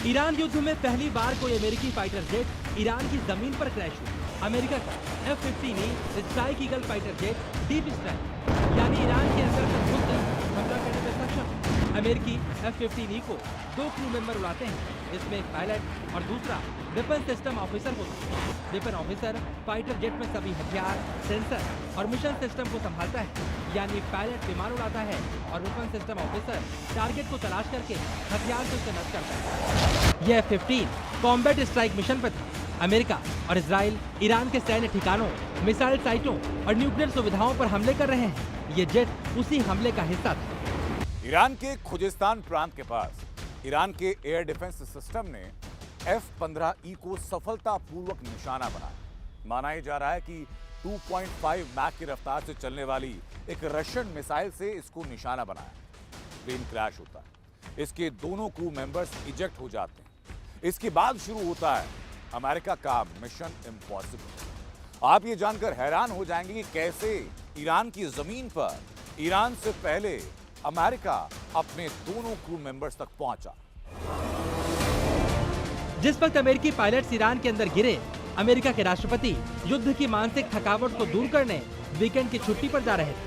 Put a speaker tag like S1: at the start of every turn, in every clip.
S1: Iran युद्ध में पहली बार कोई अमेरिकी फाइटर जेट ईरान की जमीन पर क्रैश हुआ। अमेरिका का F-15E strike eagle fighter jet deep strike यानी ईरान के अंदर तक घुसकर हमला करने में सक्षम। अमेरिकी F-15E को 2 क्रू मेंबर उड़ाते हैं। इसमें एक पायलट और दूसरा वेपन सिस्टम ऑफिसर होता है। वेपन ऑफिसर फाइटर जेट में सभी हथियार, सेंसर और मिशन सिस्टम को संभालता है, यानी पायलट विमान उड़ाता है और वेपन सिस्टम ऑफिसर टारगेट को तलाश करके हथियार से उसे नष्ट करता है। यह F-15 कॉम्बैट स्ट्राइक मिशन पर था। अमेरिका और इजराइल ईरान के सैन्य ठिकानों, मिसाइल साइटों और न्यूक्लियर सुविधाओं पर हमले कर रहे हैं। ये जेट उसी हमले का हिस्सा था।
S2: ईरान के खुजेस्तान प्रांत के पास ईरान के एयर डिफेंस सिस्टम ने F-15E को सफलतापूर्वक निशाना बनाया। माना जा रहा है कि 2.5 मैक की रफ्तार से चलने वाली एक रशियन मिसाइल से इसको निशाना बनाया। प्लेन क्रैश होता है, इसके दोनों क्रू मेंबर्स इजेक्ट हो जाते हैं। इसके बाद शुरू होता है अमेरिका का मिशन इम्पॉसिबल। आप ये जानकर हैरान हो जाएंगे कि कैसे ईरान की जमीन पर ईरान से पहले अमेरिका अपने दोनों क्रू मेंबर्स तक पहुंचा।
S1: जिस वक्त अमेरिकी पायलट्स ईरान के अंदर गिरे, अमेरिका के राष्ट्रपति युद्ध की मानसिक थकावट को दूर करने वीकेंड की छुट्टी पर जा रहे थे।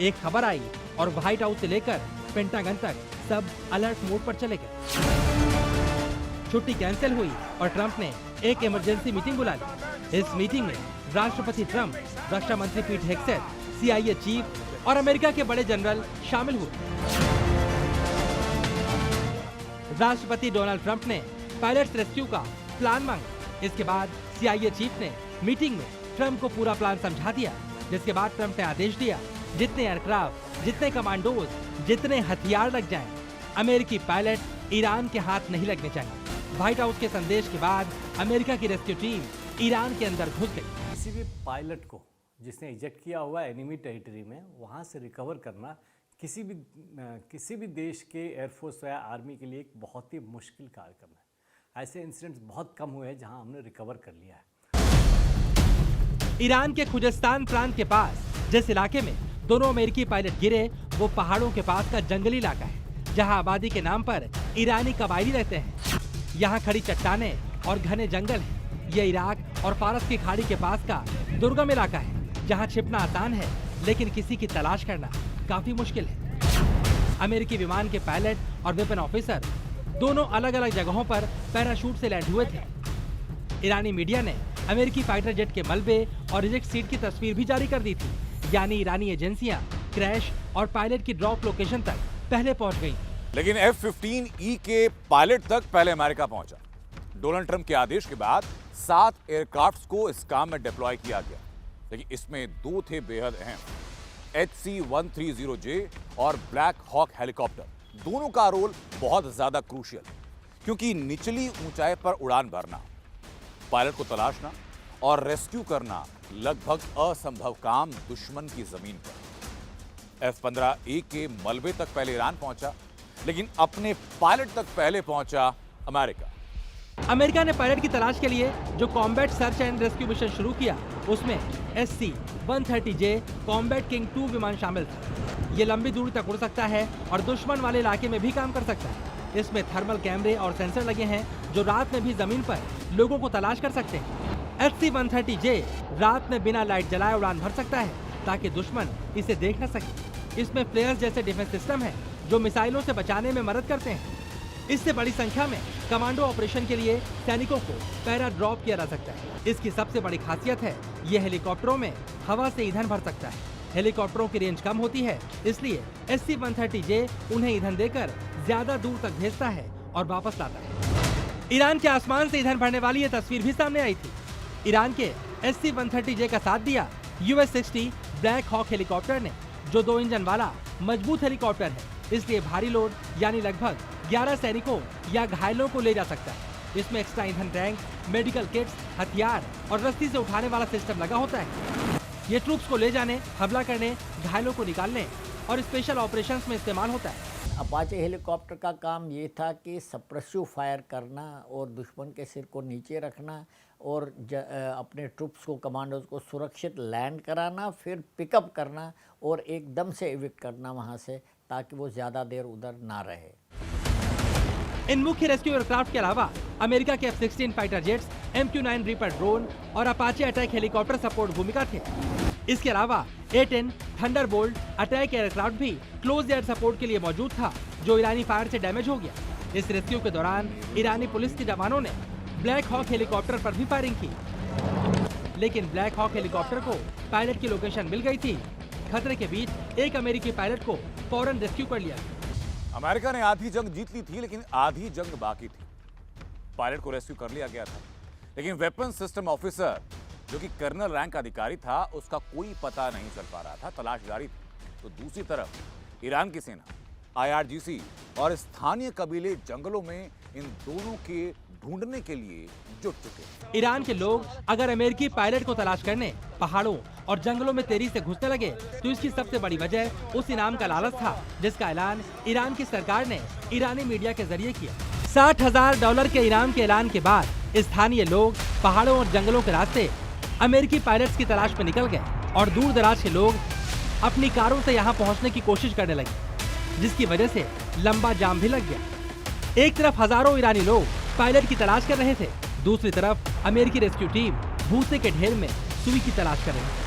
S1: एक खबर आई और व्हाइट हाउस से लेकर पेंटागन तक सब अलर्ट मोड पर चले गए। छुट्टी कैंसिल हुई और ट्रंप ने एक इमरजेंसी मीटिंग बुला ली। इस मीटिंग में राष्ट्रपति ट्रंप, रक्षा मंत्री पीट हेग्सेथ, CIA चीफ और अमेरिका के बड़े जनरल शामिल हुए। राष्ट्रपति डोनाल्ड ट्रंप ने पायलट्स रेस्क्यू का प्लान मांगा। इसके बाद CIA चीफ ने मीटिंग में ट्रंप को पूरा प्लान समझा दिया, जिसके बाद ट्रंप ने आदेश दिया जितने एयरक्राफ्ट, जितने कमांडोज, जितने हथियार लग जाएं, अमेरिकी पायलट ईरान के हाथ नहीं लगने चाहिए। व्हाइट हाउस के संदेश के बाद अमेरिका की रेस्क्यू टीम ईरान के अंदर घुस गई।
S3: किसी भी पायलट को जिसने इजेक्ट किया हुआ एनिमी टेरिटरी में, वहाँ से रिकवर करना किसी भी देश के एयरफोर्स या आर्मी के लिए एक बहुत ही मुश्किल कार्यक्रम है। ऐसे इंसिडेंट्स बहुत कम हुए हैं जहां हमने रिकवर कर लिया है।
S1: ईरान के खुजेस्तान प्रांत के पास जिस इलाके में दोनों अमेरिकी पायलट गिरे, वो पहाड़ों के पास का जंगली इलाका है, जहां आबादी के नाम पर ईरानी कबायली रहते हैं। यहाँ खड़ी चट्टाने और घने जंगल हैं। ये इराक और फारस की खाड़ी के पास का दुर्गम इलाका है, जहाँ छिपना आसान है लेकिन किसी की तलाश करना काफी मुश्किल है। अमेरिकी विमान के पायलट और वेपन ऑफिसर दोनों अलग अलग जगहों पर पैराशूट से लैंड हुए थे। ईरानी मीडिया ने अमेरिकी फाइटर जेट के मलबे और रिजेक्ट सीट की तस्वीर भी जारी कर दी थी, यानी ईरानी एजेंसियां क्रैश और पायलट की ड्रॉप लोकेशन तक पहले पहुंच गई।
S2: लेकिन F-15E के पायलट तक पहले अमेरिका पहुंचा। डोनाल्ड ट्रंप के आदेश के बाद 7 एयरक्राफ्ट्स को इस काम में डिप्लॉय किया गया, लेकिन इसमें 2 थे बेहद अहम, HC-130J और ब्लैक हॉक हेलीकॉप्टर। दोनों का रोल बहुत ज्यादा क्रूशियल, क्योंकि निचली ऊंचाई पर उड़ान भरना, पायलट को तलाशना और रेस्क्यू करना लगभग असंभव काम दुश्मन की जमीन पर। F-15E के मलबे तक पहले ईरान पहुंचा, लेकिन अपने पायलट तक पहले पहुंचा अमेरिका।
S1: अमेरिका ने पायलट की तलाश के लिए जो combat search and rescue mission शुरू किया, उसमें SC-130J कॉम्बैट किंग 2 विमान शामिल था। ये लंबी दूरी तक उड़ सकता है और दुश्मन वाले इलाके में भी काम कर सकता है। इसमें थर्मल कैमरे और सेंसर लगे हैं जो रात में भी जमीन पर लोगों को तलाश कर सकते हैं। SC-130J रात में बिना लाइट जलाए उड़ान भर सकता है ताकि दुश्मन इसे देख न सके। इसमें फ्लेयर्स जैसे डिफेंस सिस्टम है जो मिसाइलों से बचाने में मदद करते हैं। इससे बड़ी संख्या में कमांडो ऑपरेशन के लिए सैनिकों को पैरा ड्रॉप किया जा सकता है। इसकी सबसे बड़ी खासियत है ये हेलीकॉप्टरों में हवा से ईंधन भर सकता है। हेलीकॉप्टरों की रेंज कम होती है, इसलिए SC-130J उन्हें ईंधन देकर ज्यादा दूर तक भेजता है और वापस लाता है। ईरान के आसमान से ईंधन भरने वाली ये तस्वीर भी सामने आई थी। ईरान के SC-130J का साथ दिया US-60 ब्लैक हॉक हेलीकॉप्टर ने, जो 2 इंजन वाला मजबूत हेलीकॉप्टर है, इसलिए भारी लोड यानी लगभग 11 सैनिकों या घायलों को ले जा सकता है। इसमें एक्स्ट्रा ईंधन टैंक, मेडिकल किट्स, हथियार और रस्सी से उठाने वाला सिस्टम लगा होता है। ये ट्रूप्स को ले जाने, हमला करने, घायलों को निकालने और स्पेशल ऑपरेशंस में इस्तेमाल होता है।
S4: अपाचे हेलीकॉप्टर का काम ये था कि सप्रेसिव फायर करना और दुश्मन के सिर को नीचे रखना और अपने ट्रूप्स को, कमांडोज को सुरक्षित लैंड कराना, फिर पिकअप करना और एकदम से इविक्ट करना वहाँ से, ताकि वो ज़्यादा देर उधर ना रहे।
S1: इन मुख्य रेस्क्यू एयरक्राफ्ट के अलावा अमेरिका के F-16 fighter jets, MQ-9 reaper drone और अपाचे अटैक हेलीकॉप्टर सपोर्ट भूमिका थे। इसके अलावा A-10 थंडरबोल्ट अटैक एयरक्राफ्ट भी क्लोज एयर सपोर्ट के लिए मौजूद था, जो ईरानी फायर से डैमेज हो गया। इस रेस्क्यू के दौरान ईरानी पुलिस के जवानों ने ब्लैक हॉक हेलीकॉप्टर पर भी फायरिंग की, लेकिन ब्लैक हॉक हेलीकॉप्टर को पायलट की लोकेशन मिल गई थी। खतरे के बीच एक अमेरिकी पायलट को फौरन रेस्क्यू कर लिया।
S2: अमेरिका ने आधी जंग जीत ली थी, लेकिन आधी जंग बाकी थी। पायलट को रेस्क्यू कर लिया गया था, लेकिन वेपन सिस्टम ऑफिसर जो कि कर्नल रैंक अधिकारी था, उसका कोई पता नहीं चल पा रहा था। तलाश जारी थी। तो दूसरी तरफ ईरान की सेना, IRGC और स्थानीय कबीले जंगलों में इन दोनों के ढूंढने के लिए जुट चुके।
S1: ईरान के लोग अगर अमेरिकी पायलट को तलाश करने पहाड़ों और जंगलों में तेजी से घुसने लगे, तो इसकी सबसे बड़ी वजह उस इनाम का लालच था, जिसका ऐलान ईरान की सरकार ने ईरानी मीडिया के जरिए किया। $60,000 के इनाम के ऐलान के बाद स्थानीय लोग पहाड़ों और जंगलों के रास्ते अमेरिकी पायलट्स की तलाश में निकल गए और दूर दराज के लोग अपनी कारों से यहाँ पहुँचने की कोशिश करने लगे, जिसकी वजह से लंबा जाम भी लग गया। एक तरफ हजारों ईरानी लोग पायलट की तलाश कर रहे थे, दूसरी तरफ अमेरिकी रेस्क्यू टीम भूसे के ढेर में सुई की तलाश कर रही थी।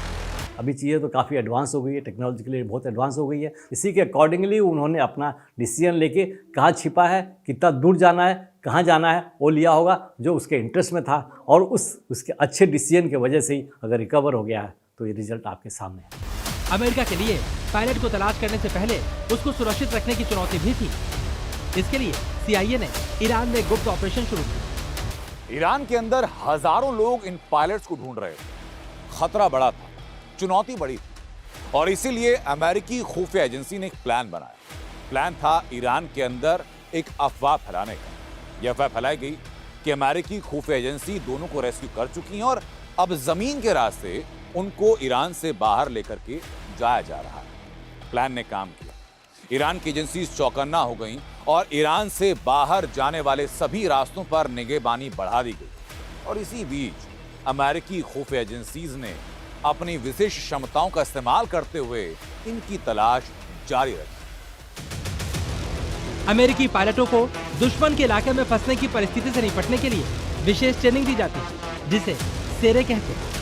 S3: अभी चीज़ें तो काफ़ी एडवांस हो गई है, टेक्नोलॉजी के लिए बहुत एडवांस हो गई है। इसी के अकॉर्डिंगली उन्होंने अपना डिसीजन लेके कहाँ छिपा है, कितना दूर जाना है, कहाँ जाना है, वो लिया होगा जो उसके इंटरेस्ट में था, और उसके अच्छे डिसीजन की वजह से ही अगर रिकवर हो गया है तो ये रिजल्ट आपके सामने है।
S1: अमेरिका के लिए पायलट को तलाश करने से पहले उसको सुरक्षित रखने की चुनौती भी थी। इसके लिए CIA ने ईरान में गुप्त ऑपरेशन शुरू किया।
S2: ईरान के अंदर हजारों लोग इन पायलट्स को ढूंढ रहे थे। खतरा बड़ा था, चुनौती बड़ी थी, और इसीलिए अमेरिकी खुफिया एजेंसी ने एक प्लान बनाया। प्लान था ईरान के अंदर एक अफवाह फैलाने का। यह अफवाह फैलाई गई कि अमेरिकी खुफिया एजेंसी दोनों को रेस्क्यू कर चुकी है और अब जमीन के रास्ते उनको ईरान से बाहर लेकर के जाया जा रहा है। प्लान ने काम किया। ईरान की एजेंसी चौकन्ना हो गई और ईरान से बाहर जाने वाले सभी रास्तों पर निगहबानी बढ़ा दी गई। और इसी बीच अमेरिकी खुफिया एजेंसीज ने अपनी विशेष क्षमताओं का इस्तेमाल करते हुए इनकी तलाश जारी रखी।
S1: अमेरिकी पायलटों को दुश्मन के इलाके में फंसने की परिस्थिति से निपटने के लिए विशेष ट्रेनिंग दी जाती है, जिसे सेरे कहते हैं।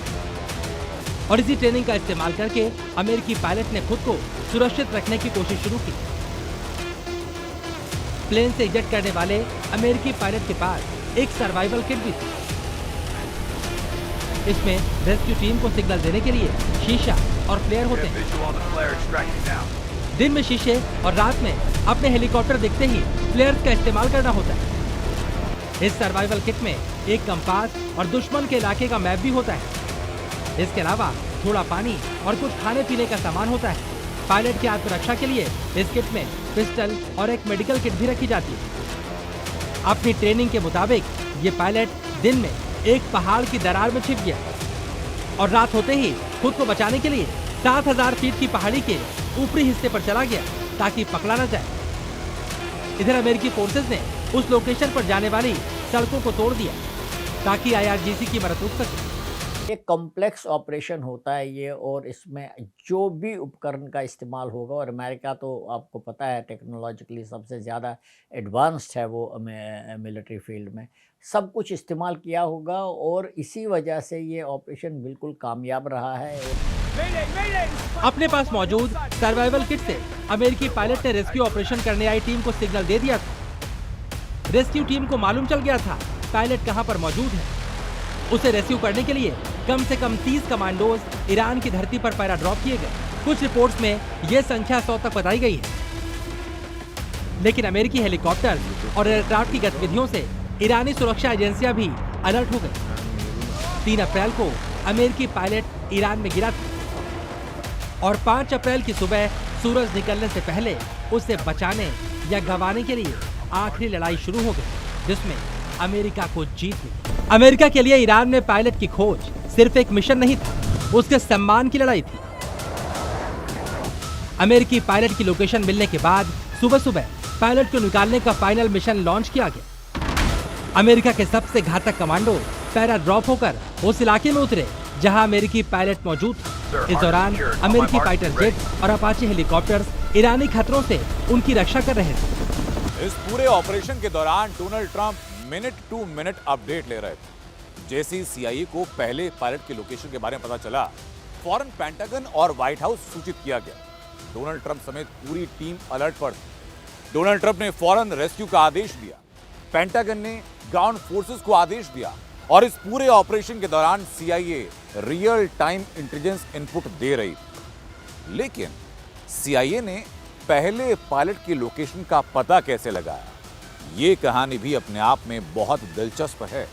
S1: और इसी ट्रेनिंग का इस्तेमाल करके अमेरिकी पायलट ने खुद को सुरक्षित रखने की कोशिश शुरू की। प्लेन से इजेक्ट करने वाले अमेरिकी पायलट के पास एक सर्वाइवल किट भी थी। इसमें रेस्क्यू टीम को सिग्नल देने के लिए शीशा और फ्लेयर होते हैं। दिन में शीशे और रात में अपने हेलीकॉप्टर दिखते ही फ्लेयर्स का इस्तेमाल करना होता है। इस सर्वाइवल किट में एक कंपास और दुश्मन के इलाके का मैप भी होता है। इसके अलावा थोड़ा पानी और कुछ खाने पीने का सामान होता है। पायलट की आत्मरक्षा के लिए इस किट में पिस्टल और एक मेडिकल किट भी रखी जाती है। अपनी ट्रेनिंग के मुताबिक ये पायलट दिन में एक पहाड़ की दरार में छिप गया और रात होते ही खुद को बचाने के लिए 7000 फीट की पहाड़ी के ऊपरी हिस्से पर चला गया ताकि पकड़ा न जाए। इधर अमेरिकी फोर्सेस ने उस लोकेशन पर जाने वाली सड़कों को तोड़ दिया ताकि IRGC की मदद रुक सके।
S4: एक कॉम्प्लेक्स ऑपरेशन होता है ये, और इसमें जो भी उपकरण का इस्तेमाल होगा, और अमेरिका तो आपको पता है टेक्नोलॉजिकली सबसे ज़्यादा एडवांस्ड है वो मिलिट्री फील्ड में, सब कुछ इस्तेमाल किया होगा, और इसी वजह से ये ऑपरेशन बिल्कुल कामयाब रहा है।
S1: अपने पास मौजूद सर्वाइवल किट से अमेरिकी पायलट ने रेस्क्यू ऑपरेशन करने आई टीम को सिग्नल दे दिया था। रेस्क्यू टीम को मालूम चल गया था पायलट कहां पर मौजूद है। उसे रेस्क्यू करने के लिए कम से कम 30 कमांडोज ईरान की धरती पर पैरा ड्रॉप किए गए। कुछ रिपोर्ट्स में यह संख्या 100 तक बताई गई है, लेकिन अमेरिकी हेलीकॉप्टर और एयरक्राफ्ट की गतिविधियों से ईरानी सुरक्षा एजेंसियां भी अलर्ट हो गई। 3 अप्रैल को अमेरिकी पायलट ईरान में गिरा था और 5 अप्रैल की सुबह सूरज निकलने से पहले उसे बचाने या गंवाने के लिए आखिरी लड़ाई शुरू हो गई, जिसमें अमेरिका को जीत मिली। अमेरिका के लिए ईरान में पायलट की खोज सिर्फ एक मिशन नहीं था, उसके सम्मान की लड़ाई थी। अमेरिकी पायलट की लोकेशन मिलने के बाद सुबह सुबह पायलट को निकालने का फाइनल मिशन लॉन्च किया गया। अमेरिका के सबसे घातक कमांडो पैरा ड्रॉप होकर उस इलाके में उतरे जहां अमेरिकी पायलट मौजूद था। इस दौरान अमेरिकी फाइटर जेट और अपाचे हेलीकॉप्टर्स ईरानी खतरों से उनकी रक्षा कर रहे थे।
S2: इस पूरे ऑपरेशन के दौरान Donald Trump minute to minute update ले रहे थे। जैसे ही CIA को पहले पायलट के लोकेशन के बारे में पता चला, फौरन पेंटागन और व्हाइट हाउस सूचित किया गया। डोनाल्ड ट्रंप समेत पूरी टीम अलर्ट पर थी। डोनाल्ड ट्रंप ने फौरन रेस्क्यू का आदेश दिया, पेंटागन ने ग्राउंड फोर्सेस को आदेश दिया और इस पूरे ऑपरेशन के दौरान CIA real time intelligence input दे रही थी। लेकिन CIA ने पहले पायलट की लोकेशन का पता कैसे लगाया, ये कहानी भी अपने आप में बहुत दिलचस्प है।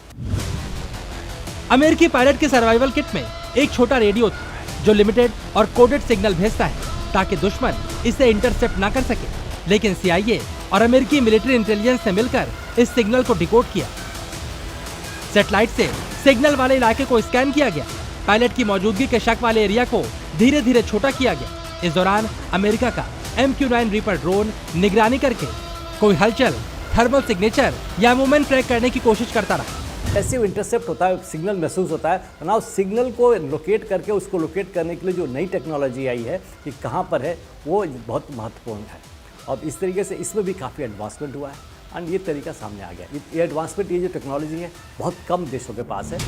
S1: अमेरिकी पायलट के सर्वाइवल किट में एक छोटा रेडियो था जो लिमिटेड और कोडेड सिग्नल भेजता है ताकि दुश्मन इसे इंटरसेप्ट ना कर सके। लेकिन CIA और अमेरिकी मिलिट्री इंटेलिजेंस ने मिलकर इस सिग्नल को डिकोड किया। सैटेलाइट से सिग्नल वाले इलाके को स्कैन किया गया। पायलट की मौजूदगी के शक वाले एरिया को धीरे धीरे छोटा किया गया। इस दौरान अमेरिका का MQ-9 रीपर ड्रोन निगरानी करके कोई हलचल, थर्मल सिग्नेचर या मूवमेंट ट्रैक करने की कोशिश करता रहा।
S3: पैसिव इंटरसेप्ट होता है, सिग्नल महसूस होता है, और नाउ सिग्नल को लोकेट करके उसको लोकेट करने के लिए जो नई टेक्नोलॉजी आई है कि कहाँ पर है, वो बहुत महत्वपूर्ण है। और इस तरीके से इसमें भी काफ़ी एडवांसमेंट हुआ है एंड ये तरीका सामने आ गया। ये एडवांसमेंट, ये जो टेक्नोलॉजी है, बहुत कम देशों के पास है।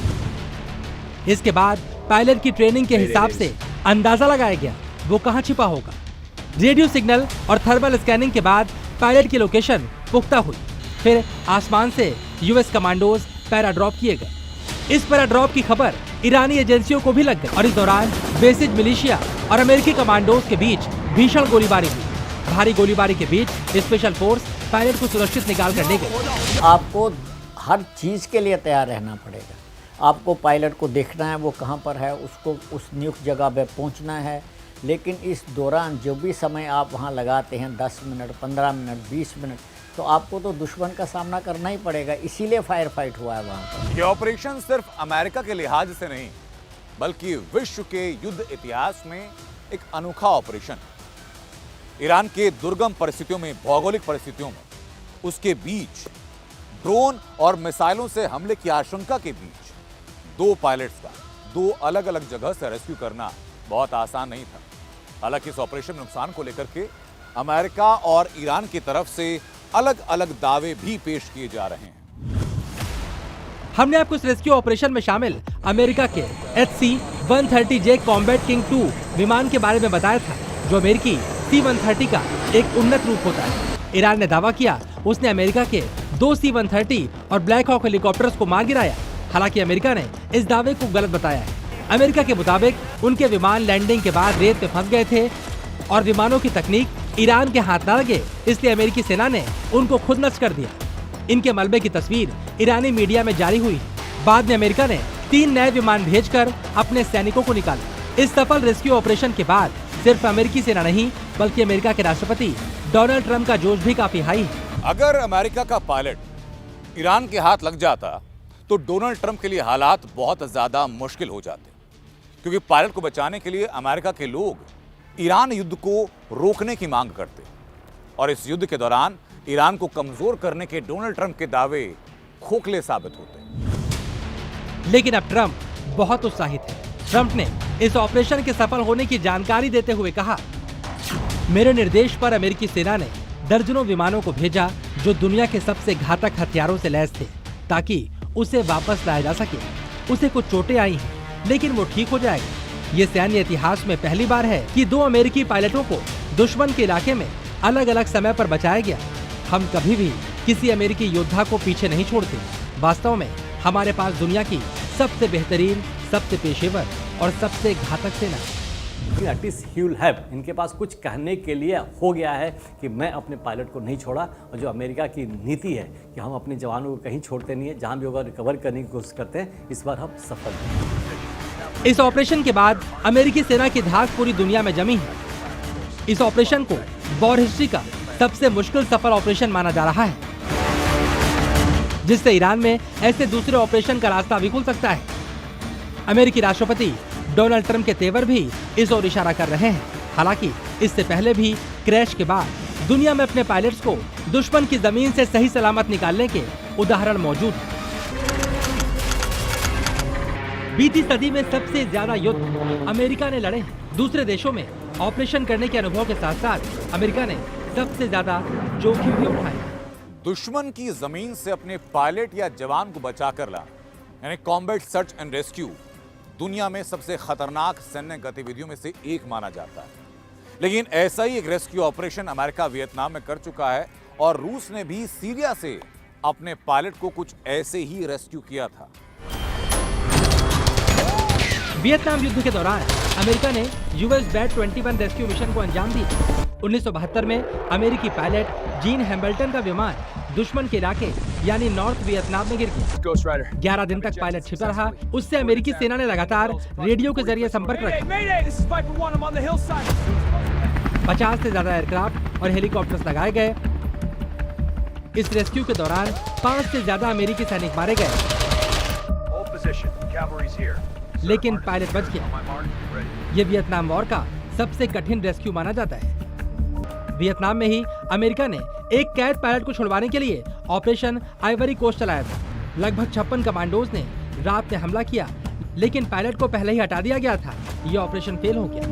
S1: इसके बाद पायलट की ट्रेनिंग के हिसाब से अंदाजा लगाया गया वो कहाँ छिपा होगा। रेडियो सिग्नल और थर्मल स्कैनिंग के बाद पायलट की लोकेशन पुख्ता हुई। फिर आसमान से US कमांडोज पैराड्रॉप किए गए। इस पैराड्रॉप की खबर ईरानी एजेंसियों को भी लग गई और इस दौरान बेसिज मिलिशिया और अमेरिकी कमांडोज के बीच भीषण गोलीबारी हुई। भारी गोलीबारी के बीच स्पेशल फोर्स पायलट को सुरक्षित निकाल कर ले गई।
S4: आपको हर चीज़ के लिए तैयार रहना पड़ेगा। आपको पायलट को देखना है वो कहाँ पर है, उसको उस नियुक्त जगह पे पहुँचना है। लेकिन इस दौरान जो भी समय आप वहाँ लगाते हैं, 10 मिनट, 15 मिनट, 20 मिनट, तो आपको तो दुश्मन का सामना करना ही पड़ेगा। इसीलिए फायर फाइट हुआ है वहाँ पर।
S2: ये ऑपरेशन सिर्फ अमेरिका के लिहाज से नहीं, बल्कि विश्व के युद्ध इतिहास में एक अनोखा ऑपरेशन। ईरान के दुर्गम परिस्थितियों में, भौगोलिक परिस्थितियों में, उसके बीच ड्रोन और मिसाइलों से हमले की आशंका के बीच दो पायलट्स का दो अलग अलग जगह से रेस्क्यू करना बहुत आसान नहीं था। हालांकि इस ऑपरेशन में नुकसान को लेकर के अमेरिका और ईरान की तरफ से अलग अलग दावे भी पेश किए जा रहे हैं।
S1: हमने आपको इस रेस्क्यू ऑपरेशन में शामिल अमेरिका के HC-130J कॉम्बैट किंग 2 विमान के बारे में बताया था, जो अमेरिकी C-130 का एक उन्नत रूप होता है। ईरान ने दावा किया उसने अमेरिका के 2 C-130 और ब्लैक हॉक हेलीकॉप्टर्स को मार गिराया। हालांकि अमेरिका ने इस दावे को गलत बताया है। अमेरिका के मुताबिक उनके विमान लैंडिंग के बाद रेत में फंस गए थे और विमानों की तकनीक ईरान के हाथ न लगे, इसलिए अमेरिकी सेना ने उनको खुद नष्ट कर दिया। इनके मलबे की तस्वीर ईरानी मीडिया में जारी हुई। बाद में अमेरिका ने 3 नए विमान भेजकर अपने सैनिकों को निकाला। इस सफल रेस्क्यू ऑपरेशन के बाद सिर्फ अमेरिकी सेना नहीं, बल्कि अमेरिका के राष्ट्रपति डोनाल्ड ट्रंप का जोश भी काफी हाई है।
S2: अगर अमेरिका का पायलट ईरान के हाथ लग जाता तो डोनाल्ड ट्रंप के लिए हालात बहुत ज्यादा मुश्किल हो जाते, क्योंकि पायलट को बचाने के लिए अमेरिका के लोग ईरान युद्ध को रोकने की मांग करते और इस युद्ध के दौरान ईरान को कमजोर करने के डोनाल्ड ट्रंप के दावे खोखले साबित होते।
S1: लेकिन अब ट्रंप बहुत उत्साहित है। ट्रंप ने इस ऑपरेशन के सफल होने की जानकारी देते हुए कहा, मेरे निर्देश पर अमेरिकी सेना ने दर्जनों विमानों को भेजा जो दुनिया के सबसे घातक हथियारों से लैस थे, ताकि उसे वापस लाया जा सके। उसे कुछ चोटें आई हैं, लेकिन वो ठीक हो जाएगा। ये सैन्य इतिहास में पहली बार है कि 2 अमेरिकी पायलटों को दुश्मन के इलाके में अलग अलग समय पर बचाया गया। हम कभी भी किसी अमेरिकी योद्धा को पीछे नहीं छोड़ते। वास्तव में हमारे पास दुनिया की सबसे बेहतरीन, सबसे पेशेवर और सबसे घातक सेना है।
S3: इनके पास कुछ कहने के लिए हो गया है कि मैं अपने पायलट को नहीं छोड़ा, और जो अमेरिका की नीति है कि हम अपने जवानों को कहीं छोड़ते नहीं है, जहां भी होगा रिकवर करने की कोशिश करते हैं, इस बार हम सफल हैं।
S1: इस ऑपरेशन के बाद अमेरिकी सेना की धाक पूरी दुनिया में जमी है। इस ऑपरेशन को वॉर हिस्ट्री का सबसे मुश्किल सफल ऑपरेशन माना जा रहा है, जिससे ईरान में ऐसे दूसरे ऑपरेशन का रास्ता भी खुल सकता है। अमेरिकी राष्ट्रपति डोनाल्ड ट्रंप के तेवर भी इस ओर इशारा कर रहे हैं। हालांकि इससे पहले भी क्रैश के बाद दुनिया में अपने पायलट्स को दुश्मन की जमीन से सही सलामत निकालने के उदाहरण मौजूद हैं। बीती सदी में सबसे ज्यादा युद्ध अमेरिका ने लड़े हैं। दूसरे देशों में ऑपरेशन करने के अनुभव के साथ साथ अमेरिका ने सबसे ज्यादा जोखिम भी उठाए।
S2: दुश्मन की जमीन से अपने पायलट या जवान को बचाकर लाना, यानी कॉम्बैट सर्च एंड रेस्क्यू, दुनिया में सबसे खतरनाक सैन्य गतिविधियों में से एक माना जाता है। लेकिन ऐसा ही एक रेस्क्यू ऑपरेशन अमेरिका वियतनाम में कर चुका है और रूस ने भी सीरिया से अपने पायलट को कुछ ऐसे ही रेस्क्यू किया था।
S1: वियतनाम युद्ध के दौरान अमेरिका ने यूएस बैट 21 रेस्क्यू मिशन को अंजाम दिया। 1972 में अमेरिकी पायलट जीन हैम्बल्टन का विमान दुश्मन के इलाके यानी नॉर्थ वियतनाम में गिर गया। 11 दिन तक पायलट छिपा रहा। उससे अमेरिकी सेना ने लगातार रेडियो के जरिए संपर्क रखा। 50 से ज्यादा एयरक्राफ्ट और हेलीकॉप्टर्स लगाए गए। इस रेस्क्यू के दौरान 5 से ज्यादा अमेरिकी सैनिक मारे गए, लेकिन पायलट बच गया। ये वियतनाम वॉर का सबसे कठिन रेस्क्यू माना जाता है। वियतनाम में ही अमेरिका ने एक कैद पायलट को छुड़वाने के लिए ऑपरेशन आइवरी कोस्ट चलाया था। लगभग 56 कमांडोज ने रात में हमला किया, लेकिन पायलट को पहले ही हटा दिया गया था। ये ऑपरेशन फेल हो गया।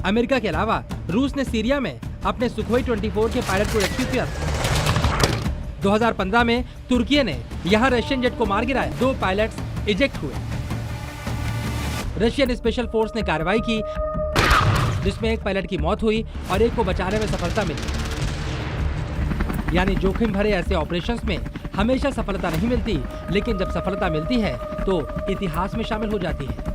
S1: अमेरिका के अलावा रूस ने सीरिया में अपने सुखोई 24 के पायलट को रेस्क्यू किया था। 2015 में तुर्की ने यहाँ रशियन जेट को मार गिराया। 2 पायलट्स इजेक्ट हुए। रशियन स्पेशल फोर्स ने कार्रवाई की, जिसमें एक पायलट की मौत हुई और एक को बचाने में सफलता मिली। यानी जोखिम भरे ऐसे ऑपरेशंस में हमेशा सफलता नहीं मिलती, लेकिन जब सफलता मिलती है तो इतिहास में शामिल हो जाती है।